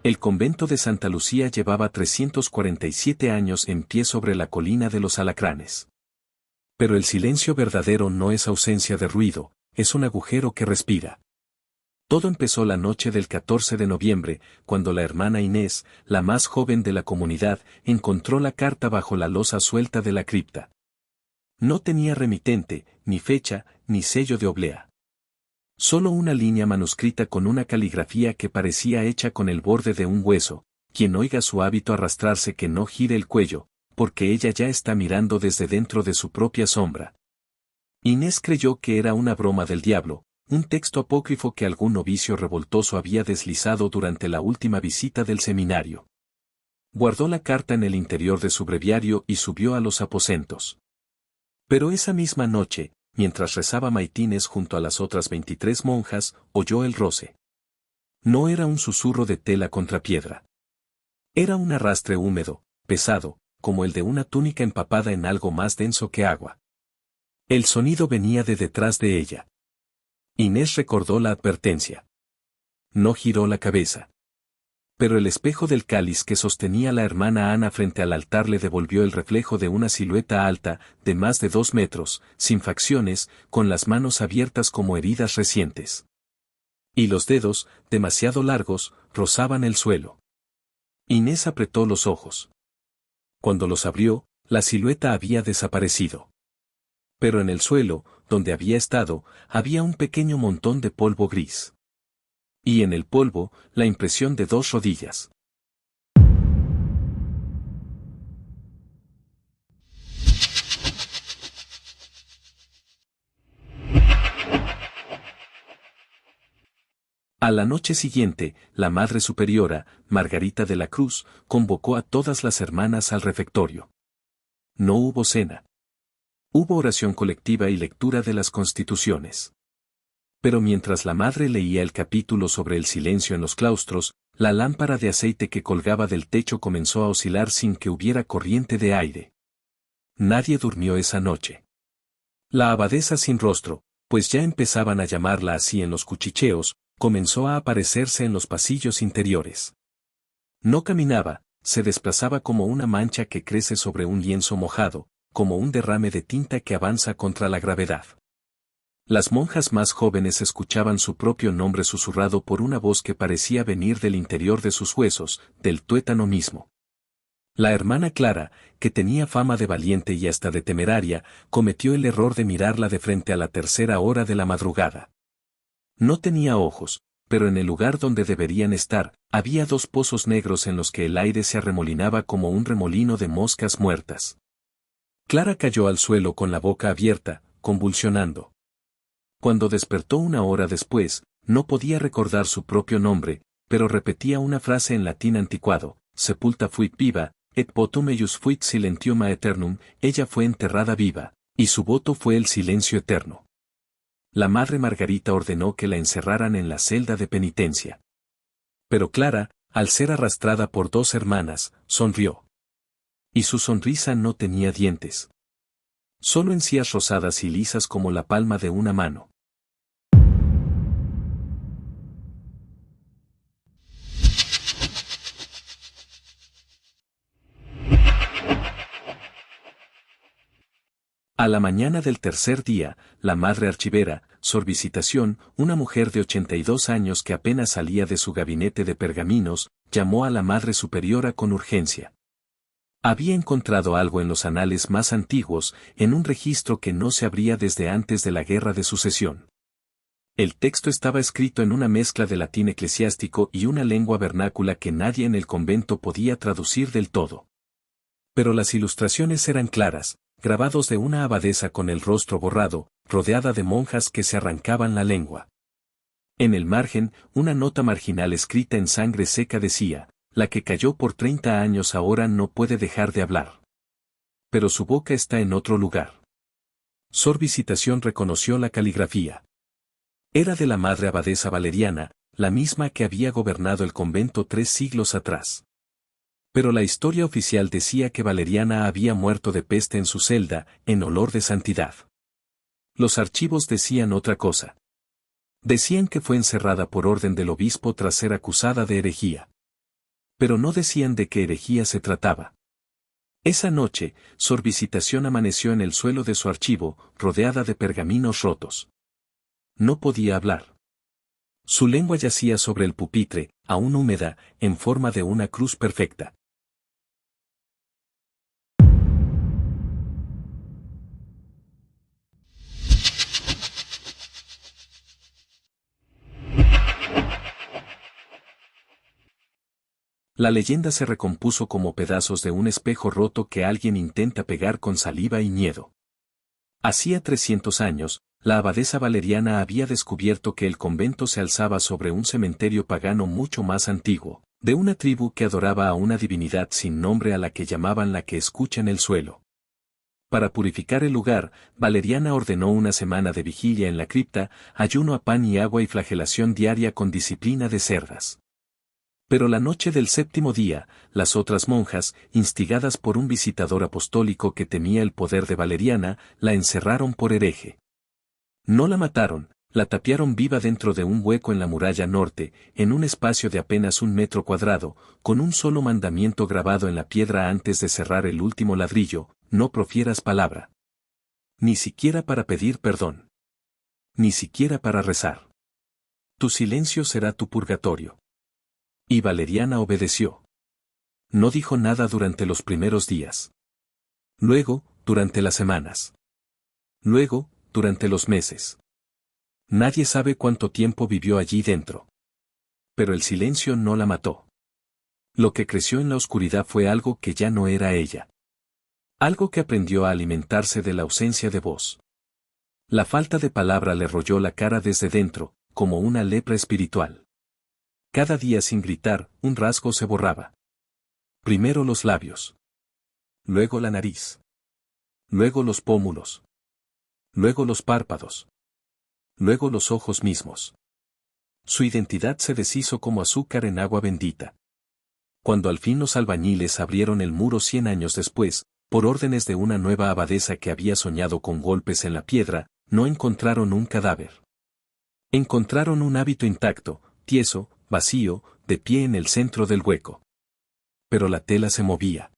El convento de Santa Lucía llevaba 347 años en pie sobre la colina de los Alacranes. Pero el silencio verdadero no es ausencia de ruido, es un agujero que respira. Todo empezó la noche del 14 de noviembre, cuando la hermana Inés, la más joven de la comunidad, encontró la carta bajo la losa suelta de la cripta. No tenía remitente, ni fecha, ni sello de oblea. Solo una línea manuscrita con una caligrafía que parecía hecha con el borde de un hueso: quien oiga su hábito arrastrarse que no gire el cuello, porque ella ya está mirando desde dentro de su propia sombra. Inés creyó que era una broma del diablo, un texto apócrifo que algún novicio revoltoso había deslizado durante la última visita del seminario. Guardó la carta en el interior de su breviario y subió a los aposentos. Pero esa misma noche, mientras rezaba maitines junto a las otras 23 monjas, oyó el roce. No era un susurro de tela contra piedra. Era un arrastre húmedo, pesado, como el de una túnica empapada en algo más denso que agua. El sonido venía de detrás de ella. Inés recordó la advertencia. No giró la cabeza. Pero el espejo del cáliz que sostenía la hermana Ana frente al altar le devolvió el reflejo de una silueta alta, de más de 2 metros, sin facciones, con las manos abiertas como heridas recientes. Y los dedos, demasiado largos, rozaban el suelo. Inés apretó los ojos. Cuando los abrió, la silueta había desaparecido. Pero en el suelo, donde había estado, había un pequeño montón de polvo gris. Y en el polvo, la impresión de 2 rodillas. A la noche siguiente, la Madre Superiora, Margarita de la Cruz, convocó a todas las hermanas al refectorio. No hubo cena. Hubo oración colectiva y lectura de las constituciones. Pero mientras la madre leía el capítulo sobre el silencio en los claustros, la lámpara de aceite que colgaba del techo comenzó a oscilar sin que hubiera corriente de aire. Nadie durmió esa noche. La abadesa sin rostro, pues ya empezaban a llamarla así en los cuchicheos, comenzó a aparecerse en los pasillos interiores. No caminaba, se desplazaba como una mancha que crece sobre un lienzo mojado, como un derrame de tinta que avanza contra la gravedad. Las monjas más jóvenes escuchaban su propio nombre susurrado por una voz que parecía venir del interior de sus huesos, del tuétano mismo. La hermana Clara, que tenía fama de valiente y hasta de temeraria, cometió el error de mirarla de frente a la 3:00 hora de la madrugada. No tenía ojos, pero en el lugar donde deberían estar, había 2 pozos negros en los que el aire se arremolinaba como un remolino de moscas muertas. Clara cayó al suelo con la boca abierta, convulsionando. Cuando despertó 1 hora después, no podía recordar su propio nombre, pero repetía una frase en latín anticuado: sepulta fuit viva, et votum eius fuit silentium aeternum, ella fue enterrada viva, y su voto fue el silencio eterno. La madre Margarita ordenó que la encerraran en la celda de penitencia. Pero Clara, al ser arrastrada por 2 hermanas, sonrió. Y su sonrisa no tenía dientes. Solo encías rosadas y lisas como la palma de una mano. A la mañana del 3er día, la madre archivera, Sor Visitación, una mujer de 82 años que apenas salía de su gabinete de pergaminos, llamó a la Madre Superiora con urgencia. Había encontrado algo en los anales más antiguos, en un registro que no se abría desde antes de la Guerra de Sucesión. El texto estaba escrito en una mezcla de latín eclesiástico y una lengua vernácula que nadie en el convento podía traducir del todo. Pero las ilustraciones eran claras, grabados de una abadesa con el rostro borrado, rodeada de monjas que se arrancaban la lengua. En el margen, una nota marginal escrita en sangre seca decía: la que cayó por 30 años ahora no puede dejar de hablar. Pero su boca está en otro lugar. Sor Visitación reconoció la caligrafía. Era de la madre abadesa Valeriana, la misma que había gobernado el convento 3 siglos atrás. Pero la historia oficial decía que Valeriana había muerto de peste en su celda, en olor de santidad. Los archivos decían otra cosa. Decían que fue encerrada por orden del obispo tras ser acusada de herejía. Pero no decían de qué herejía se trataba. Esa noche, Sor Visitación amaneció en el suelo de su archivo, rodeada de pergaminos rotos. No podía hablar. Su lengua yacía sobre el pupitre, aún húmeda, en forma de una cruz perfecta. La leyenda se recompuso como pedazos de un espejo roto que alguien intenta pegar con saliva y miedo. Hacía 300 años, la abadesa Valeriana había descubierto que el convento se alzaba sobre un cementerio pagano mucho más antiguo, de una tribu que adoraba a una divinidad sin nombre a la que llamaban la que escucha en el suelo. Para purificar el lugar, Valeriana ordenó una semana de vigilia en la cripta, ayuno a pan y agua y flagelación diaria con disciplina de cerdas. Pero la noche del séptimo día, las otras monjas, instigadas por un visitador apostólico que temía el poder de Valeriana, la encerraron por hereje. No la mataron, la tapiaron viva dentro de un hueco en la muralla norte, en un espacio de apenas 1 metro cuadrado, con un solo mandamiento grabado en la piedra antes de cerrar el último ladrillo: no profieras palabra. Ni siquiera para pedir perdón. Ni siquiera para rezar. Tu silencio será tu purgatorio. Y Valeriana obedeció. No dijo nada durante los primeros días. Luego, durante las semanas. Luego, durante los meses. Nadie sabe cuánto tiempo vivió allí dentro. Pero el silencio no la mató. Lo que creció en la oscuridad fue algo que ya no era ella. Algo que aprendió a alimentarse de la ausencia de voz. La falta de palabra le royó la cara desde dentro, como una lepra espiritual. Cada día sin gritar, un rasgo se borraba. Primero los labios. Luego la nariz. Luego los pómulos. Luego los párpados. Luego los ojos mismos. Su identidad se deshizo como azúcar en agua bendita. Cuando al fin los albañiles abrieron el muro 100 años después, por órdenes de una nueva abadesa que había soñado con golpes en la piedra, no encontraron un cadáver. Encontraron un hábito intacto, tieso, vacío, de pie en el centro del hueco. Pero la tela se movía.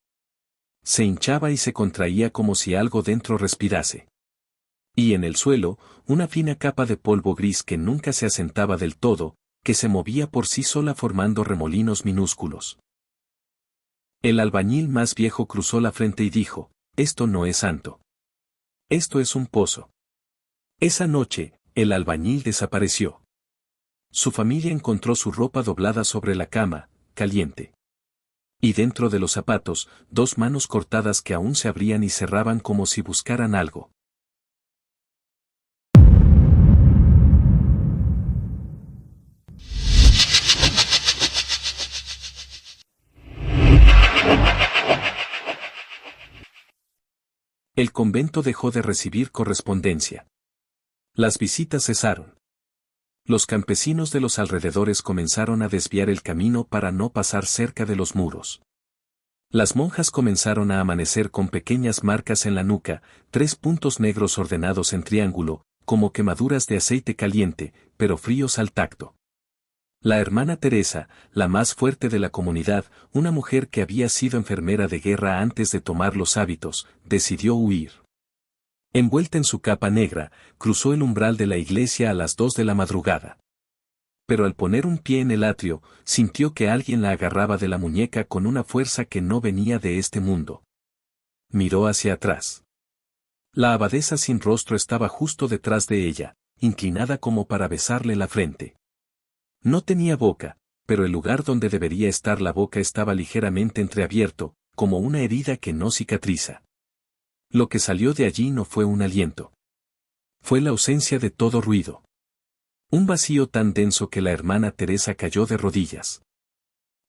Se hinchaba y se contraía como si algo dentro respirase. Y en el suelo, una fina capa de polvo gris que nunca se asentaba del todo, que se movía por sí sola formando remolinos minúsculos. El albañil más viejo cruzó la frente y dijo: esto no es santo. Esto es un pozo. Esa noche, el albañil desapareció. Su familia encontró su ropa doblada sobre la cama, caliente. Y dentro de los zapatos, 2 manos cortadas que aún se abrían y cerraban como si buscaran algo. El convento dejó de recibir correspondencia. Las visitas cesaron. Los campesinos de los alrededores comenzaron a desviar el camino para no pasar cerca de los muros. Las monjas comenzaron a amanecer con pequeñas marcas en la nuca, 3 puntos negros ordenados en triángulo, como quemaduras de aceite caliente, pero fríos al tacto. La hermana Teresa, la más fuerte de la comunidad, una mujer que había sido enfermera de guerra antes de tomar los hábitos, decidió huir. Envuelta en su capa negra, cruzó el umbral de la iglesia a las 2 de la madrugada. Pero al poner un pie en el atrio, sintió que alguien la agarraba de la muñeca con una fuerza que no venía de este mundo. Miró hacia atrás. La abadesa sin rostro estaba justo detrás de ella, inclinada como para besarle la frente. No tenía boca, pero el lugar donde debería estar la boca estaba ligeramente entreabierto, como una herida que no cicatriza. Lo que salió de allí no fue un aliento. Fue la ausencia de todo ruido. Un vacío tan denso que la hermana Teresa cayó de rodillas.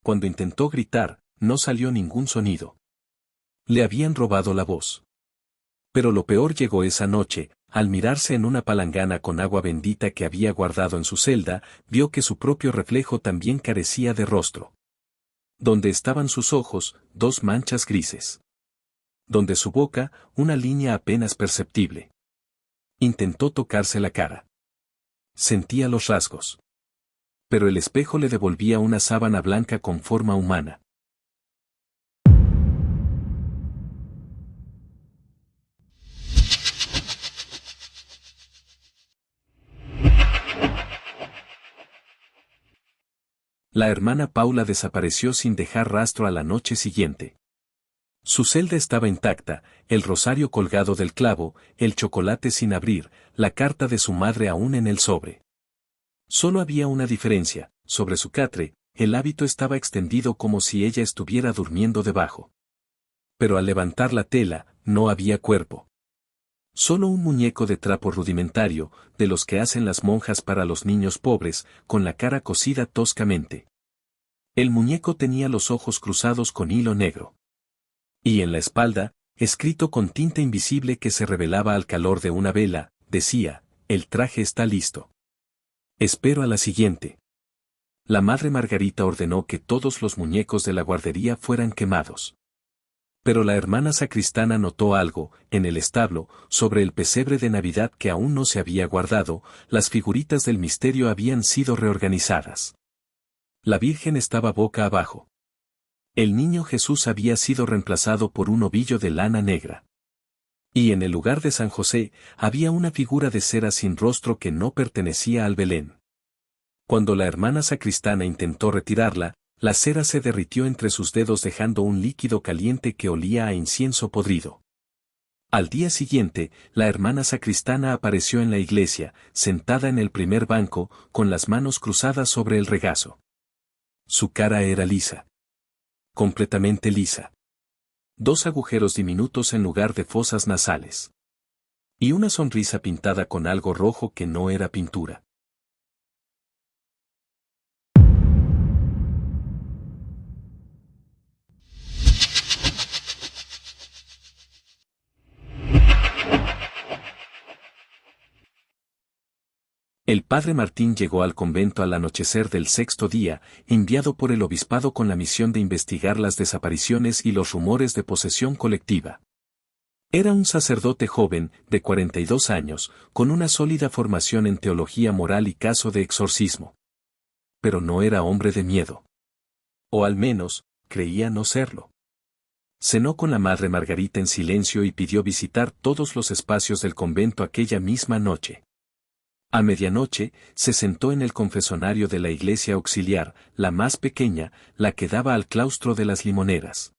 Cuando intentó gritar, no salió ningún sonido. Le habían robado la voz. Pero lo peor llegó esa noche. Al mirarse en una palangana con agua bendita que había guardado en su celda, vio que su propio reflejo también carecía de rostro. Donde estaban sus ojos, 2 manchas grises. Donde su boca, una línea apenas perceptible. Intentó tocarse la cara. Sentía los rasgos. Pero el espejo le devolvía una sábana blanca con forma humana. La hermana Paula desapareció sin dejar rastro a la noche siguiente. Su celda estaba intacta, el rosario colgado del clavo, el chocolate sin abrir, la carta de su madre aún en el sobre. Solo había una diferencia: sobre su catre, el hábito estaba extendido como si ella estuviera durmiendo debajo. Pero al levantar la tela, no había cuerpo. Solo un muñeco de trapo rudimentario, de los que hacen las monjas para los niños pobres, con la cara cosida toscamente. El muñeco tenía los ojos cruzados con hilo negro. Y en la espalda, escrito con tinta invisible que se revelaba al calor de una vela, decía: el traje está listo. Espero a la siguiente. La madre Margarita ordenó que todos los muñecos de la guardería fueran quemados. Pero la hermana sacristana notó algo: en el establo, sobre el pesebre de Navidad que aún no se había guardado, las figuritas del misterio habían sido reorganizadas. La Virgen estaba boca abajo. El niño Jesús había sido reemplazado por un ovillo de lana negra. Y en el lugar de San José, había una figura de cera sin rostro que no pertenecía al Belén. Cuando la hermana sacristana intentó retirarla, la cera se derritió entre sus dedos dejando un líquido caliente que olía a incienso podrido. Al día siguiente, la hermana sacristana apareció en la iglesia, sentada en el primer banco, con las manos cruzadas sobre el regazo. Su cara era lisa. Completamente lisa. 2 agujeros diminutos en lugar de fosas nasales. Y una sonrisa pintada con algo rojo que no era pintura. El padre Martín llegó al convento al anochecer del 6º día, enviado por el obispado con la misión de investigar las desapariciones y los rumores de posesión colectiva. Era un sacerdote joven, de 42 años, con una sólida formación en teología moral y caso de exorcismo. Pero no era hombre de miedo. O al menos, creía no serlo. Cenó con la madre Margarita en silencio y pidió visitar todos los espacios del convento aquella misma noche. A medianoche, se sentó en el confesonario de la iglesia auxiliar, la más pequeña, la que daba al claustro de las Limoneras.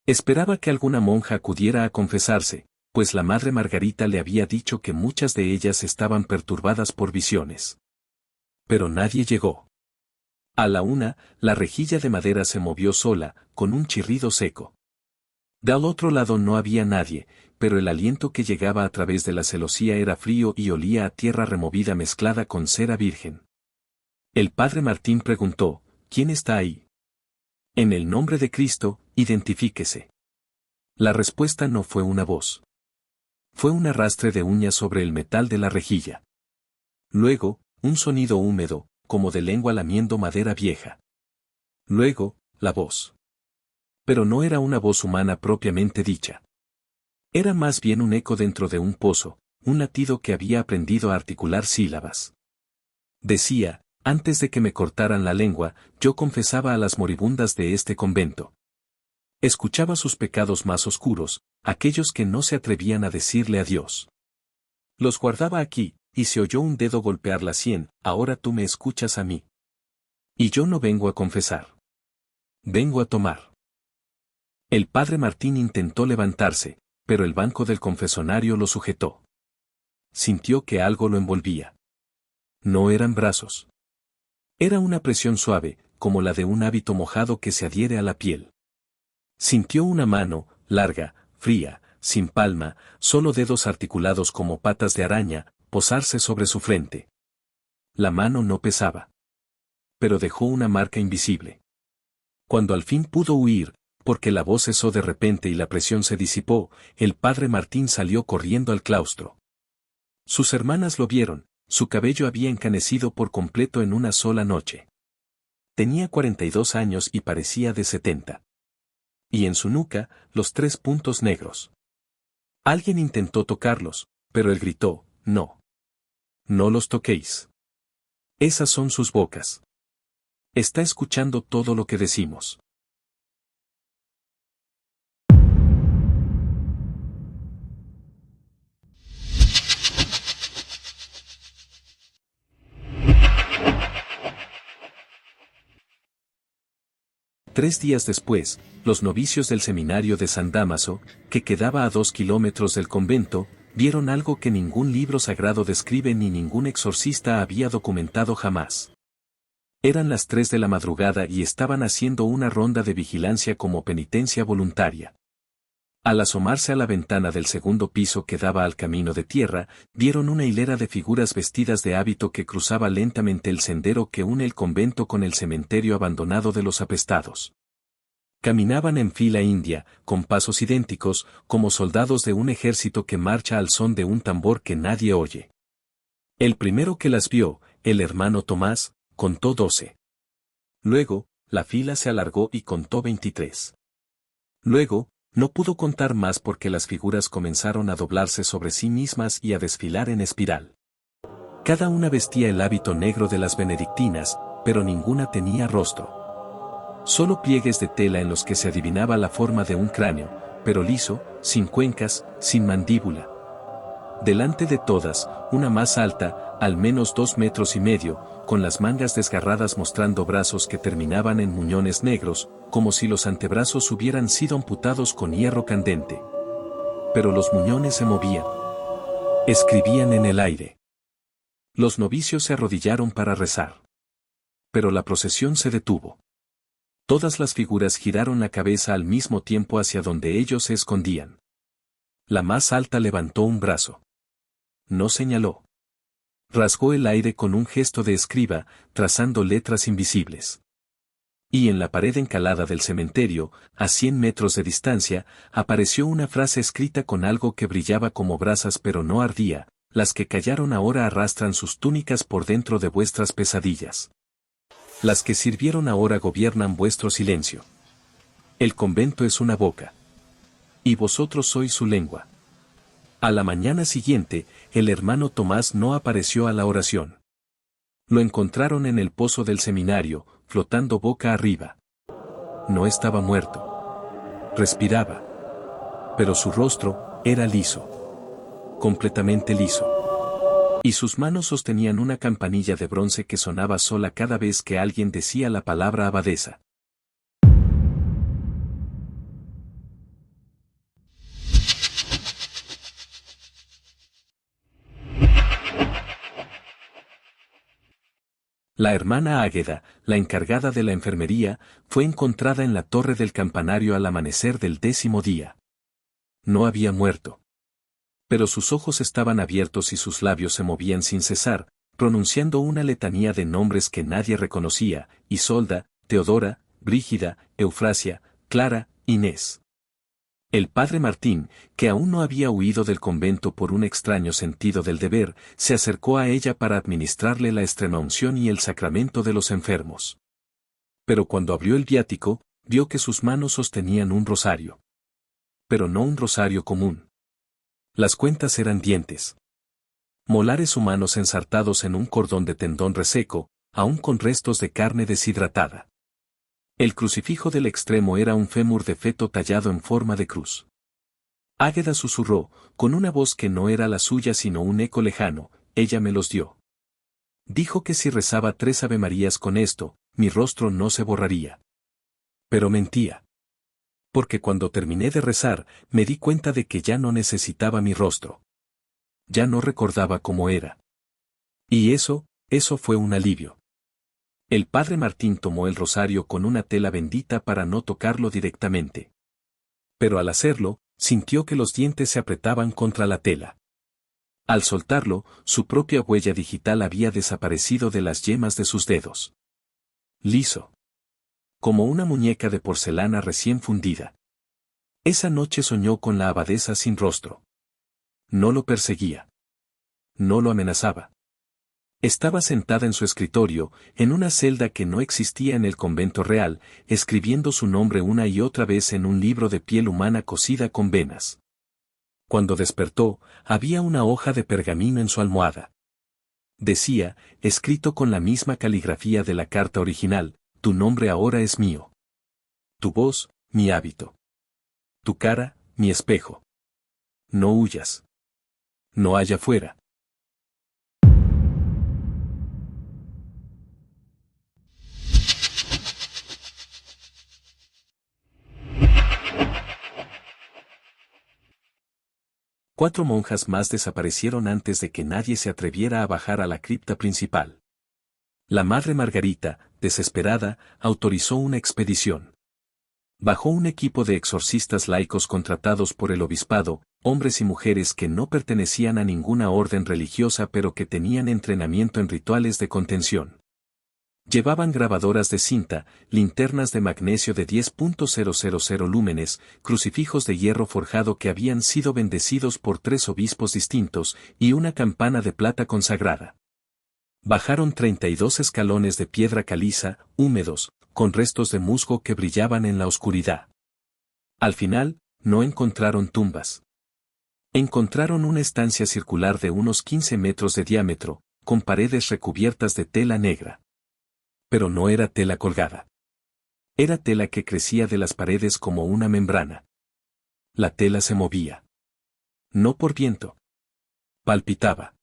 Esperaba que alguna monja acudiera a confesarse, pues la madre Margarita le había dicho que muchas de ellas estaban perturbadas por visiones. Pero nadie llegó. A la 1, la rejilla de madera se movió sola, con un chirrido seco. Del otro lado no había nadie, pero el aliento que llegaba a través de la celosía era frío y olía a tierra removida mezclada con cera virgen. El padre Martín preguntó: ¿quién está ahí? En el nombre de Cristo, identifíquese. La respuesta no fue una voz. Fue un arrastre de uñas sobre el metal de la rejilla. Luego, un sonido húmedo, como de lengua lamiendo madera vieja. Luego, la voz. Pero no era una voz humana propiamente dicha. Era más bien un eco dentro de un pozo, un latido que había aprendido a articular sílabas. Decía: antes de que me cortaran la lengua, yo confesaba a las moribundas de este convento. Escuchaba sus pecados más oscuros, aquellos que no se atrevían a decirle a Dios. Los guardaba aquí, y se oyó un dedo golpear la sien: ahora tú me escuchas a mí. Y yo no vengo a confesar. Vengo a tomar. El padre Martín intentó levantarse, pero el banco del confesonario lo sujetó. Sintió que algo lo envolvía. No eran brazos. Era una presión suave, como la de un hábito mojado que se adhiere a la piel. Sintió una mano, larga, fría, sin palma, solo dedos articulados como patas de araña, posarse sobre su frente. La mano no pesaba. Pero dejó una marca invisible. Cuando al fin pudo huir, porque la voz cesó de repente y la presión se disipó, el padre Martín salió corriendo al claustro. Sus hermanas lo vieron: su cabello había encanecido por completo en una sola noche. Tenía 42 años y parecía de 70. Y en su nuca, los 3 puntos negros. Alguien intentó tocarlos, pero él gritó: no. No los toquéis. Esas son sus bocas. Está escuchando todo lo que decimos. Tres días después, los novicios del seminario de San Dámaso, que quedaba a 2 kilómetros del convento, vieron algo que ningún libro sagrado describe ni ningún exorcista había documentado jamás. Eran las 3 de la madrugada y estaban haciendo una ronda de vigilancia como penitencia voluntaria. Al asomarse a la ventana del segundo piso que daba al camino de tierra, vieron una hilera de figuras vestidas de hábito que cruzaba lentamente el sendero que une el convento con el cementerio abandonado de los apestados. Caminaban en fila india, con pasos idénticos, como soldados de un ejército que marcha al son de un tambor que nadie oye. El primero que las vio, el hermano Tomás, contó 12. Luego, la fila se alargó y contó 23. Luego, no pudo contar más porque las figuras comenzaron a doblarse sobre sí mismas y a desfilar en espiral. Cada una vestía el hábito negro de las benedictinas, pero ninguna tenía rostro. Solo pliegues de tela en los que se adivinaba la forma de un cráneo, pero liso, sin cuencas, sin mandíbula. Delante de todas, una más alta, al menos 2,5 metros, con las mangas desgarradas mostrando brazos que terminaban en muñones negros, como si los antebrazos hubieran sido amputados con hierro candente. Pero los muñones se movían. Escribían en el aire. Los novicios se arrodillaron para rezar. Pero la procesión se detuvo. Todas las figuras giraron la cabeza al mismo tiempo hacia donde ellos se escondían. La más alta levantó un brazo. No señaló. Rasgó el aire con un gesto de escriba, trazando letras invisibles. Y en la pared encalada del cementerio, a 100 metros de distancia, apareció una frase escrita con algo que brillaba como brasas pero no ardía: las que callaron ahora arrastran sus túnicas por dentro de vuestras pesadillas. Las que sirvieron ahora gobiernan vuestro silencio. El convento es una boca. Y vosotros sois su lengua. A la mañana siguiente, el hermano Tomás no apareció a la oración. Lo encontraron en el pozo del seminario, flotando boca arriba. No estaba muerto. Respiraba. Pero su rostro era liso. Completamente liso. Y sus manos sostenían una campanilla de bronce que sonaba sola cada vez que alguien decía la palabra abadesa. La hermana Águeda, la encargada de la enfermería, fue encontrada en la torre del campanario al amanecer del 10º día. No había muerto. Pero sus ojos estaban abiertos y sus labios se movían sin cesar, pronunciando una letanía de nombres que nadie reconocía: Isolda, Teodora, Brígida, Eufrasia, Clara, Inés. El padre Martín, que aún no había huido del convento por un extraño sentido del deber, se acercó a ella para administrarle la extremaunción y el sacramento de los enfermos. Pero cuando abrió el viático, vio que sus manos sostenían un rosario. Pero no un rosario común. Las cuentas eran dientes. Molares humanos ensartados en un cordón de tendón reseco, aún con restos de carne deshidratada. El crucifijo del extremo era un fémur de feto tallado en forma de cruz. Águeda susurró, con una voz que no era la suya sino un eco lejano: ella me los dio. Dijo que si rezaba 3 avemarías con esto, mi rostro no se borraría. Pero mentía. Porque cuando terminé de rezar, me di cuenta de que ya no necesitaba mi rostro. Ya no recordaba cómo era. Y eso fue un alivio. El padre Martín tomó el rosario con una tela bendita para no tocarlo directamente. Pero al hacerlo, sintió que los dientes se apretaban contra la tela. Al soltarlo, su propia huella digital había desaparecido de las yemas de sus dedos. Liso. Como una muñeca de porcelana recién fundida. Esa noche soñó con la abadesa sin rostro. No lo perseguía. No lo amenazaba. Estaba sentada en su escritorio, en una celda que no existía en el convento real, escribiendo su nombre una y otra vez en un libro de piel humana cosida con venas. Cuando despertó, había una hoja de pergamino en su almohada. Decía, escrito con la misma caligrafía de la carta original, tu nombre ahora es mío. Tu voz, mi hábito. Tu cara, mi espejo. No huyas. No haya fuera. Cuatro monjas más desaparecieron antes de que nadie se atreviera a bajar a la cripta principal. La madre Margarita, desesperada, autorizó una expedición. Bajó un equipo de exorcistas laicos contratados por el obispado, hombres y mujeres que no pertenecían a ninguna orden religiosa pero que tenían entrenamiento en rituales de contención. Llevaban grabadoras de cinta, linternas de magnesio de 10.000 lúmenes, crucifijos de hierro forjado que habían sido bendecidos por 3 obispos distintos, y una campana de plata consagrada. Bajaron 32 escalones de piedra caliza, húmedos, con restos de musgo que brillaban en la oscuridad. Al final, no encontraron tumbas. Encontraron una estancia circular de unos 15 metros de diámetro, con paredes recubiertas de tela negra. Pero no era tela colgada. Era tela que crecía de las paredes como una membrana. La tela se movía. No por viento. Palpitaba.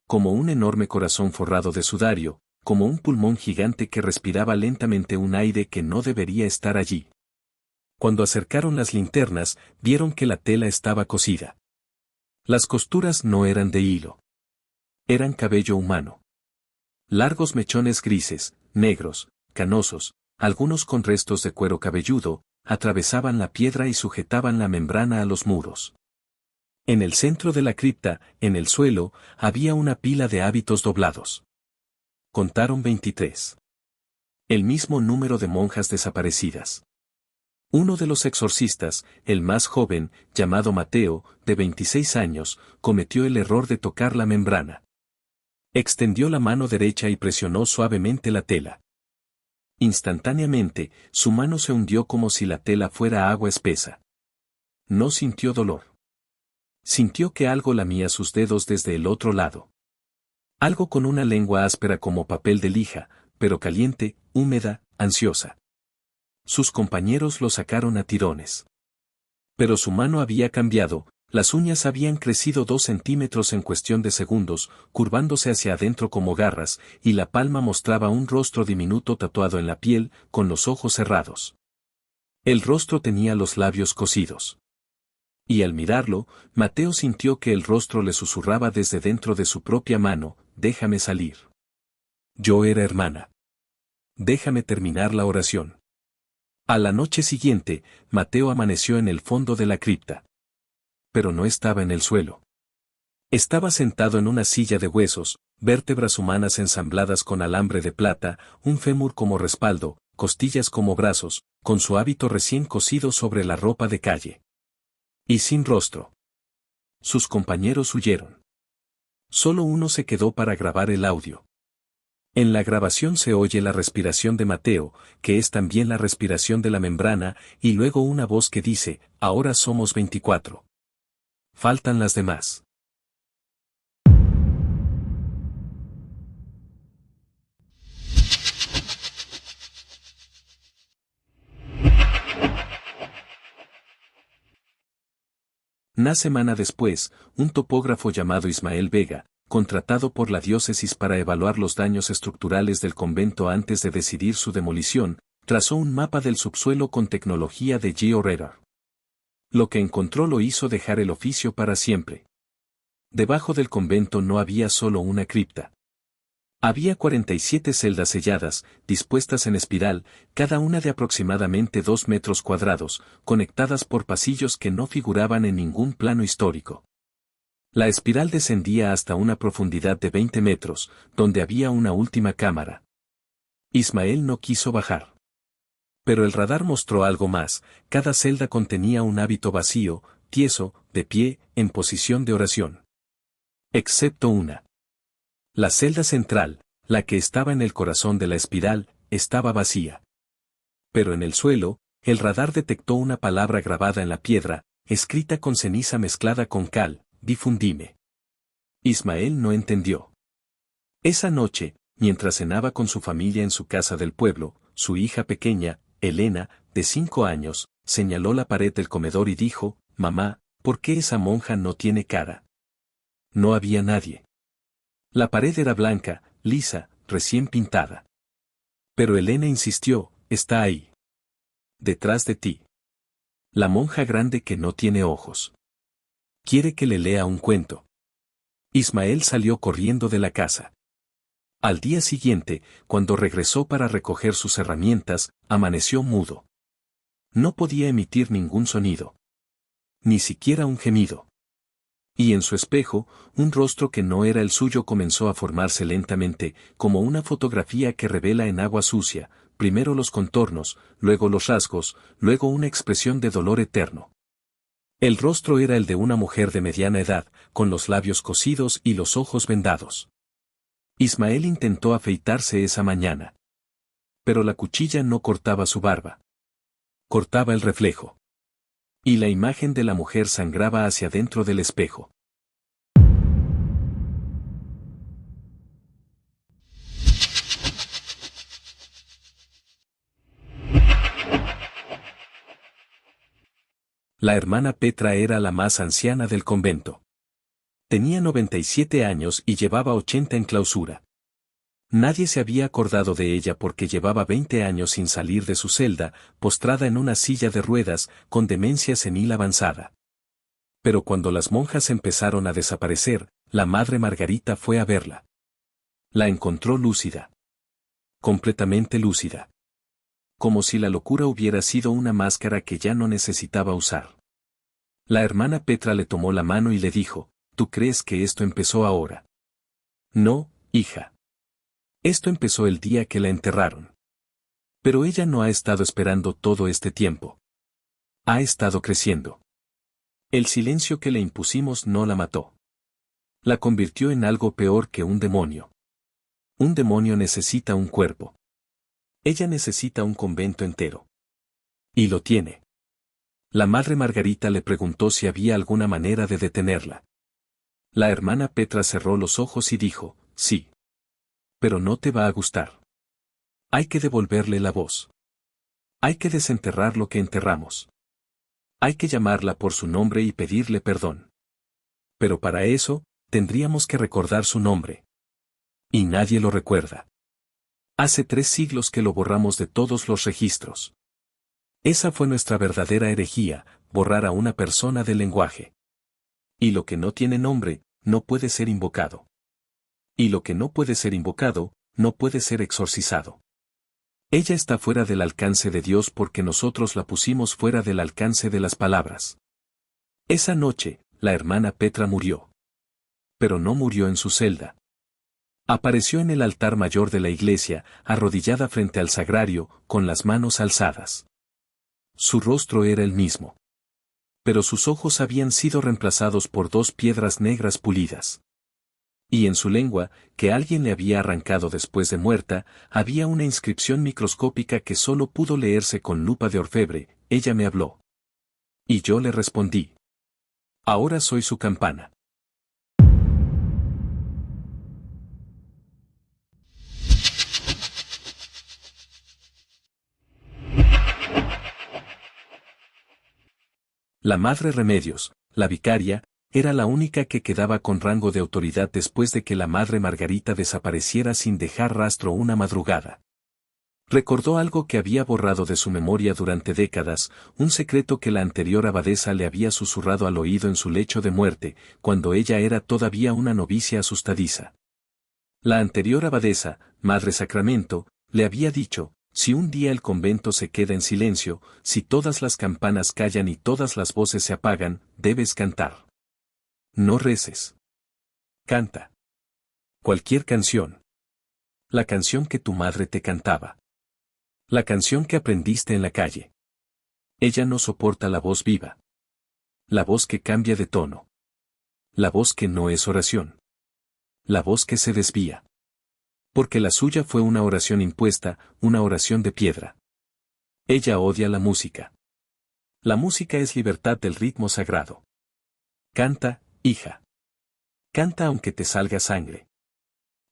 Como un enorme corazón forrado de sudario, como un pulmón gigante que respiraba lentamente un aire que no debería estar allí. Cuando acercaron las linternas, vieron que la tela estaba cosida. Las costuras no eran de hilo. Eran cabello humano. Largos mechones grises, negros, canosos, algunos con restos de cuero cabelludo, atravesaban la piedra y sujetaban la membrana a los muros. En el centro de la cripta, en el suelo, había una pila de hábitos doblados. Contaron 23. El mismo número de monjas desaparecidas. Uno de los exorcistas, el más joven, llamado Mateo, de 26 años, cometió el error de tocar la membrana. Extendió la mano derecha y presionó suavemente la tela. Instantáneamente, su mano se hundió como si la tela fuera agua espesa. No sintió dolor. Sintió que algo lamía sus dedos desde el otro lado. Algo con una lengua áspera como papel de lija, pero caliente, húmeda, ansiosa. Sus compañeros lo sacaron a tirones. Pero su mano había cambiado. Las uñas habían crecido 2 centímetros en cuestión de segundos, curvándose hacia adentro como garras, y la palma mostraba un rostro diminuto tatuado en la piel, con los ojos cerrados. El rostro tenía los labios cosidos. Y al mirarlo, Mateo sintió que el rostro le susurraba desde dentro de su propia mano, déjame salir. Yo era hermana. Déjame terminar la oración. A la noche siguiente, Mateo amaneció en el fondo de la cripta. Pero no estaba en el suelo. Estaba sentado en una silla de huesos, vértebras humanas ensambladas con alambre de plata, un fémur como respaldo, costillas como brazos, con su hábito recién cosido sobre la ropa de calle. Y sin rostro. Sus compañeros huyeron. Solo uno se quedó para grabar el audio. En la grabación se oye la respiración de Mateo, que es también la respiración de la membrana, y luego una voz que dice, ahora somos 24. Faltan las demás. Una semana después, un topógrafo llamado Ismael Vega, contratado por la diócesis para evaluar los daños estructurales del convento antes de decidir su demolición, trazó un mapa del subsuelo con tecnología de GeoRadar. Lo que encontró lo hizo dejar el oficio para siempre. Debajo del convento no había solo una cripta. Había 47 celdas selladas, dispuestas en espiral, cada una de aproximadamente 2 metros cuadrados, conectadas por pasillos que no figuraban en ningún plano histórico. La espiral descendía hasta una profundidad de 20 metros, donde había una última cámara. Ismael no quiso bajar. Pero el radar mostró algo más, cada celda contenía un hábito vacío, tieso, de pie, en posición de oración. Excepto una. La celda central, la que estaba en el corazón de la espiral, estaba vacía. Pero en el suelo, el radar detectó una palabra grabada en la piedra, escrita con ceniza mezclada con cal, difundime. Ismael no entendió. Esa noche, mientras cenaba con su familia en su casa del pueblo, su hija pequeña, Elena, de 5 años, señaló la pared del comedor y dijo, «Mamá, ¿por qué esa monja no tiene cara?» No había nadie. La pared era blanca, lisa, recién pintada. Pero Elena insistió, «Está ahí. Detrás de ti. La monja grande que no tiene ojos. Quiere que le lea un cuento». Ismael salió corriendo de la casa. Al día siguiente, cuando regresó para recoger sus herramientas, amaneció mudo. No podía emitir ningún sonido. Ni siquiera un gemido. Y en su espejo, un rostro que no era el suyo comenzó a formarse lentamente, como una fotografía que revela en agua sucia, primero los contornos, luego los rasgos, luego una expresión de dolor eterno. El rostro era el de una mujer de mediana edad, con los labios cosidos y los ojos vendados. Ismael intentó afeitarse esa mañana. Pero la cuchilla no cortaba su barba. Cortaba el reflejo. Y la imagen de la mujer sangraba hacia dentro del espejo. La hermana Petra era la más anciana del convento. Tenía 97 años y llevaba 80 en clausura. Nadie se había acordado de ella porque llevaba 20 años sin salir de su celda, postrada en una silla de ruedas, con demencia senil avanzada. Pero cuando las monjas empezaron a desaparecer, la madre Margarita fue a verla. La encontró lúcida. Completamente lúcida. Como si la locura hubiera sido una máscara que ya no necesitaba usar. La hermana Petra le tomó la mano y le dijo, «¿Tú crees que esto empezó ahora?» «No, hija. Esto empezó el día que la enterraron». Pero ella no ha estado esperando todo este tiempo. Ha estado creciendo. El silencio que le impusimos no la mató. La convirtió en algo peor que un demonio. Un demonio necesita un cuerpo. Ella necesita un convento entero. Y lo tiene. La madre Margarita le preguntó si había alguna manera de detenerla. La hermana Petra cerró los ojos y dijo, «Sí. Pero no te va a gustar. Hay que devolverle la voz. Hay que desenterrar lo que enterramos. Hay que llamarla por su nombre y pedirle perdón. Pero para eso, tendríamos que recordar su nombre. Y nadie lo recuerda. Hace 3 siglos que lo borramos de todos los registros. Esa fue nuestra verdadera herejía, borrar a una persona del lenguaje. Y lo que no tiene nombre, no puede ser invocado. Y lo que no puede ser invocado, no puede ser exorcizado. Ella está fuera del alcance de Dios porque nosotros la pusimos fuera del alcance de las palabras. Esa noche, la hermana Petra murió. Pero no murió en su celda. Apareció en el altar mayor de la iglesia, arrodillada frente al sagrario, con las manos alzadas. Su rostro era el mismo. Pero sus ojos habían sido reemplazados por 2 piedras negras pulidas. Y en su lengua, que alguien le había arrancado después de muerta, había una inscripción microscópica que solo pudo leerse con lupa de orfebre. Ella me habló. Y yo le respondí. Ahora soy su campana. La madre Remedios, la vicaria, era la única que quedaba con rango de autoridad después de que la madre Margarita desapareciera sin dejar rastro una madrugada. Recordó algo que había borrado de su memoria durante décadas, un secreto que la anterior abadesa le había susurrado al oído en su lecho de muerte, cuando ella era todavía una novicia asustadiza. La anterior abadesa, Madre Sacramento, le había dicho, si un día el convento se queda en silencio, si todas las campanas callan y todas las voces se apagan, debes cantar. No reces. Canta. Cualquier canción. La canción que tu madre te cantaba. La canción que aprendiste en la calle. Ella no soporta la voz viva. La voz que cambia de tono. La voz que no es oración. La voz que se desvía. Porque la suya fue una oración impuesta, una oración de piedra. Ella odia la música. La música es libertad del ritmo sagrado. Canta, hija. Canta aunque te salga sangre.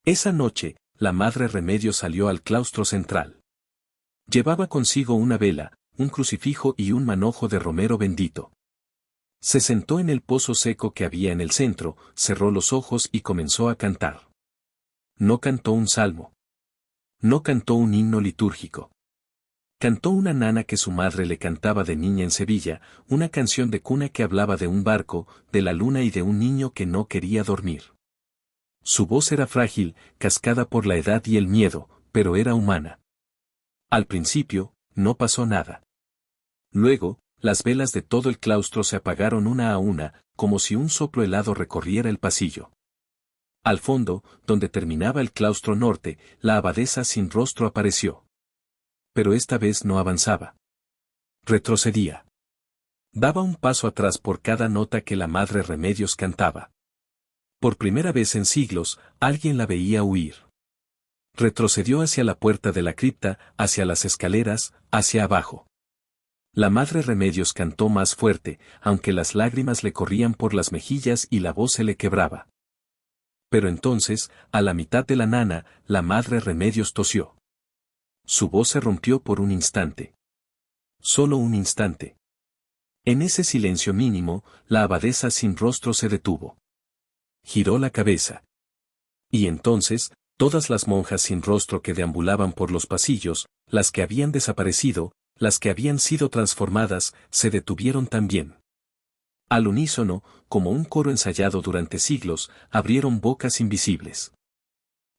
Esa noche, la Madre Remedios salió al claustro central. Llevaba consigo una vela, un crucifijo y un manojo de romero bendito. Se sentó en el pozo seco que había en el centro, cerró los ojos y comenzó a cantar. No cantó un salmo. No cantó un himno litúrgico. Cantó una nana que su madre le cantaba de niña en Sevilla, una canción de cuna que hablaba de un barco, de la luna y de un niño que no quería dormir. Su voz era frágil, cascada por la edad y el miedo, pero era humana. Al principio, no pasó nada. Luego, las velas de todo el claustro se apagaron una a una, como si un soplo helado recorriera el pasillo. Al fondo, donde terminaba el claustro norte, la abadesa sin rostro apareció. Pero esta vez no avanzaba. Retrocedía. Daba un paso atrás por cada nota que la Madre Remedios cantaba. Por primera vez en siglos, alguien la veía huir. Retrocedió hacia la puerta de la cripta, hacia las escaleras, hacia abajo. La Madre Remedios cantó más fuerte, aunque las lágrimas le corrían por las mejillas y la voz se le quebraba. Pero entonces, a la mitad de la nana, la Madre Remedios tosió. Su voz se rompió por un instante. Solo un instante. En ese silencio mínimo, la abadesa sin rostro se detuvo. Giró la cabeza. Y entonces, todas las monjas sin rostro que deambulaban por los pasillos, las que habían desaparecido, las que habían sido transformadas, se detuvieron también. Al unísono, como un coro ensayado durante siglos, abrieron bocas invisibles.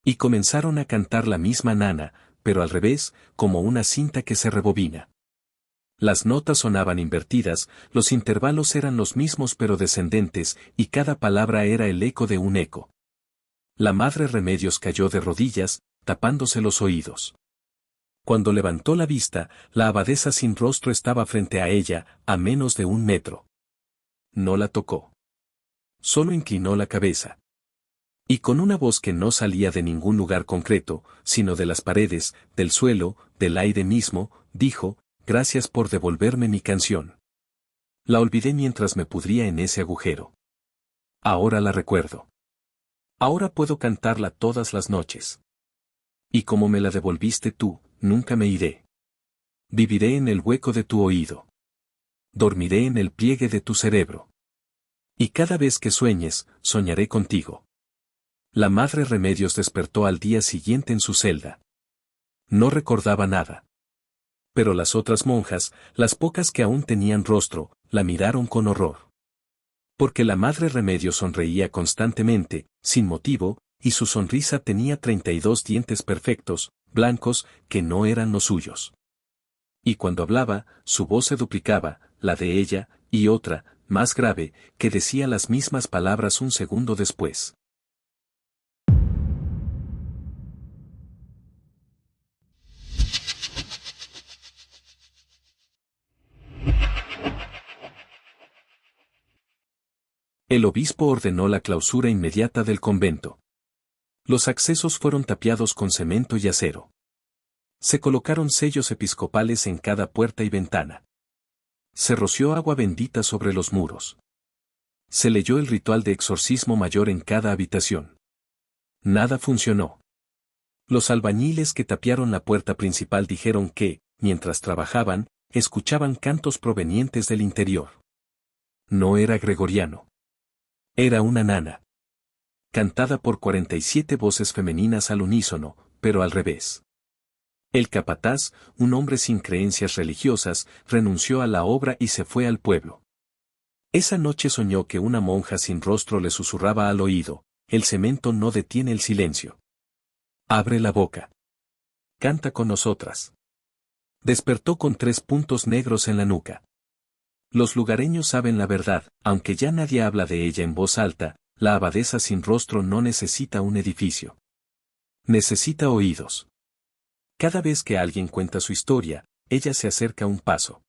Y comenzaron a cantar la misma nana, pero al revés, como una cinta que se rebobina. Las notas sonaban invertidas, los intervalos eran los mismos pero descendentes, y cada palabra era el eco de un eco. La Madre Remedios cayó de rodillas, tapándose los oídos. Cuando levantó la vista, la abadesa sin rostro estaba frente a ella, a menos de 1 metro. No la tocó. Solo inclinó la cabeza. Y con una voz que no salía de ningún lugar concreto, sino de las paredes, del suelo, del aire mismo, dijo: «Gracias por devolverme mi canción. La olvidé mientras me pudría en ese agujero. Ahora la recuerdo. Ahora puedo cantarla todas las noches. Y como me la devolviste tú, nunca me iré. Viviré en el hueco de tu oído. Dormiré en el pliegue de tu cerebro. Y cada vez que sueñes, soñaré contigo». La Madre Remedios despertó al día siguiente en su celda. No recordaba nada. Pero las otras monjas, las pocas que aún tenían rostro, la miraron con horror. Porque la Madre Remedios sonreía constantemente, sin motivo, y su sonrisa tenía 32 dientes perfectos, blancos, que no eran los suyos. Y cuando hablaba, su voz se duplicaba, la de ella, y otra, más grave, que decía las mismas palabras un segundo después. El obispo ordenó la clausura inmediata del convento. Los accesos fueron tapiados con cemento y acero. Se colocaron sellos episcopales en cada puerta y ventana. Se roció agua bendita sobre los muros. Se leyó el ritual de exorcismo mayor en cada habitación. Nada funcionó. Los albañiles que tapiaron la puerta principal dijeron que, mientras trabajaban, escuchaban cantos provenientes del interior. No era gregoriano. Era una nana. Cantada por 47 voces femeninas al unísono, pero al revés. El capataz, un hombre sin creencias religiosas, renunció a la obra y se fue al pueblo. Esa noche soñó que una monja sin rostro le susurraba al oído: «El cemento no detiene el silencio. Abre la boca. Canta con nosotras». Despertó con 3 puntos negros en la nuca. Los lugareños saben la verdad, aunque ya nadie habla de ella en voz alta. La abadesa sin rostro no necesita un edificio. Necesita oídos. Cada vez que alguien cuenta su historia, ella se acerca un paso.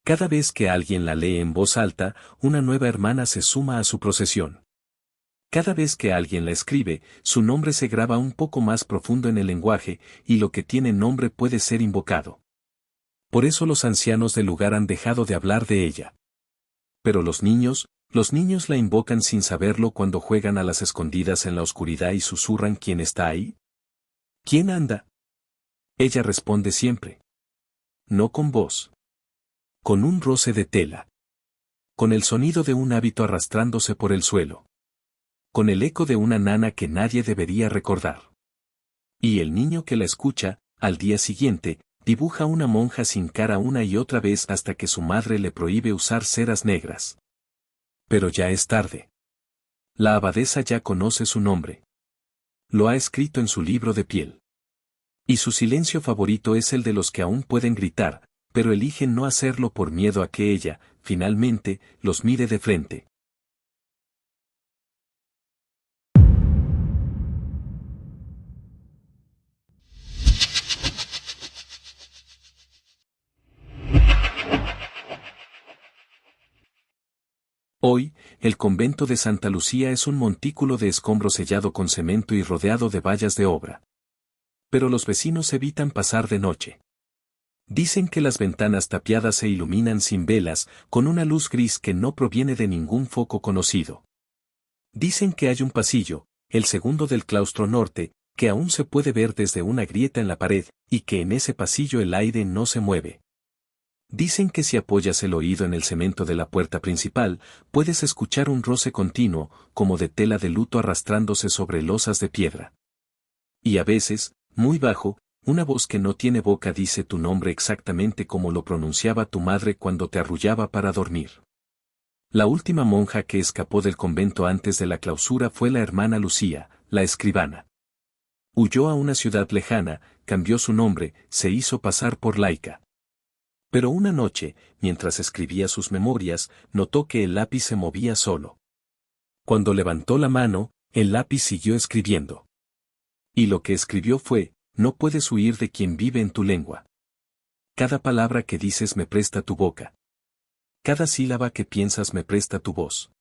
Cada vez que alguien la lee en voz alta, una nueva hermana se suma a su procesión. Cada vez que alguien la escribe, su nombre se graba un poco más profundo en el lenguaje, y lo que tiene nombre puede ser invocado. Por eso los ancianos del lugar han dejado de hablar de ella. Pero los niños, Los niños la invocan sin saberlo cuando juegan a las escondidas en la oscuridad y susurran ¿quién está ahí? ¿Quién anda? Ella responde siempre. No con voz. Con un roce de tela. Con el sonido de un hábito arrastrándose por el suelo. Con el eco de una nana que nadie debería recordar. Y el niño que la escucha, al día siguiente, dibuja una monja sin cara una y otra vez hasta que su madre le prohíbe usar ceras negras. Pero ya es tarde. La abadesa ya conoce su nombre. Lo ha escrito en su libro de piel. Y su silencio favorito es el de los que aún pueden gritar, pero eligen no hacerlo por miedo a que ella, finalmente, los mire de frente. Hoy, el convento de Santa Lucía es un montículo de escombros sellado con cemento y rodeado de vallas de obra. Pero los vecinos evitan pasar de noche. Dicen que las ventanas tapiadas se iluminan sin velas, con una luz gris que no proviene de ningún foco conocido. Dicen que hay un pasillo, el segundo del claustro norte, que aún se puede ver desde una grieta en la pared, y que en ese pasillo el aire no se mueve. Dicen que si apoyas el oído en el cemento de la puerta principal, puedes escuchar un roce continuo, como de tela de luto arrastrándose sobre losas de piedra. Y a veces, muy bajo, una voz que no tiene boca dice tu nombre exactamente como lo pronunciaba tu madre cuando te arrullaba para dormir. La última monja que escapó del convento antes de la clausura fue la hermana Lucía, la escribana. Huyó a una ciudad lejana, cambió su nombre, se hizo pasar por laica. Pero una noche, mientras escribía sus memorias, notó que el lápiz se movía solo. Cuando levantó la mano, el lápiz siguió escribiendo. Y lo que escribió fue, no puedes huir de quien vive en tu lengua. Cada palabra que dices me presta tu boca. Cada sílaba que piensas me presta tu voz.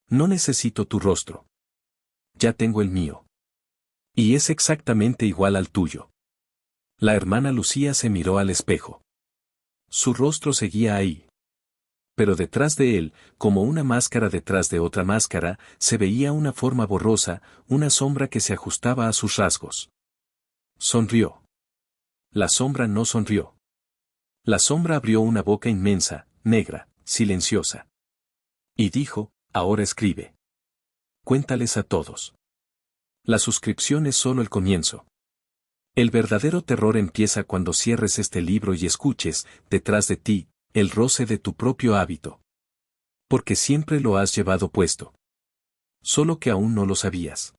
No necesito tu rostro. Ya tengo el mío. Y es exactamente igual al tuyo. La hermana Lucía se miró al espejo. Su rostro seguía ahí. Pero detrás de él, como una máscara detrás de otra máscara, se veía una forma borrosa, una sombra que se ajustaba a sus rasgos. Sonrió. La sombra no sonrió. La sombra abrió una boca inmensa, negra, silenciosa. Y dijo, ahora escribe. Cuéntales a todos. La suscripción es solo el comienzo. El verdadero terror empieza cuando cierres este libro y escuches, detrás de ti, el roce de tu propio hábito. Porque siempre lo has llevado puesto. Solo que aún no lo sabías.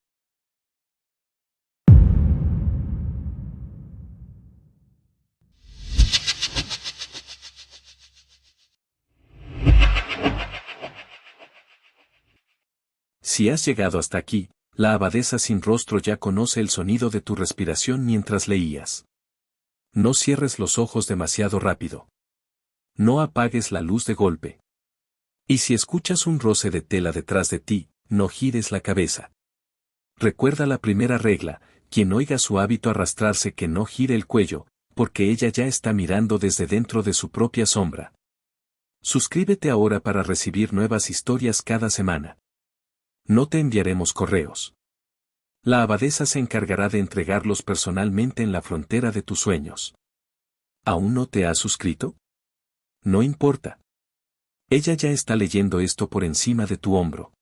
Si has llegado hasta aquí, la abadesa sin rostro ya conoce el sonido de tu respiración mientras leías. No cierres los ojos demasiado rápido. No apagues la luz de golpe. Y si escuchas un roce de tela detrás de ti, no gires la cabeza. Recuerda la primera regla, quien oiga su hábito arrastrarse que no gire el cuello, porque ella ya está mirando desde dentro de su propia sombra. Suscríbete ahora para recibir nuevas historias cada semana. No te enviaremos correos. La abadesa se encargará de entregarlos personalmente en la frontera de tus sueños. ¿Aún no te has suscrito? No importa. Ella ya está leyendo esto por encima de tu hombro.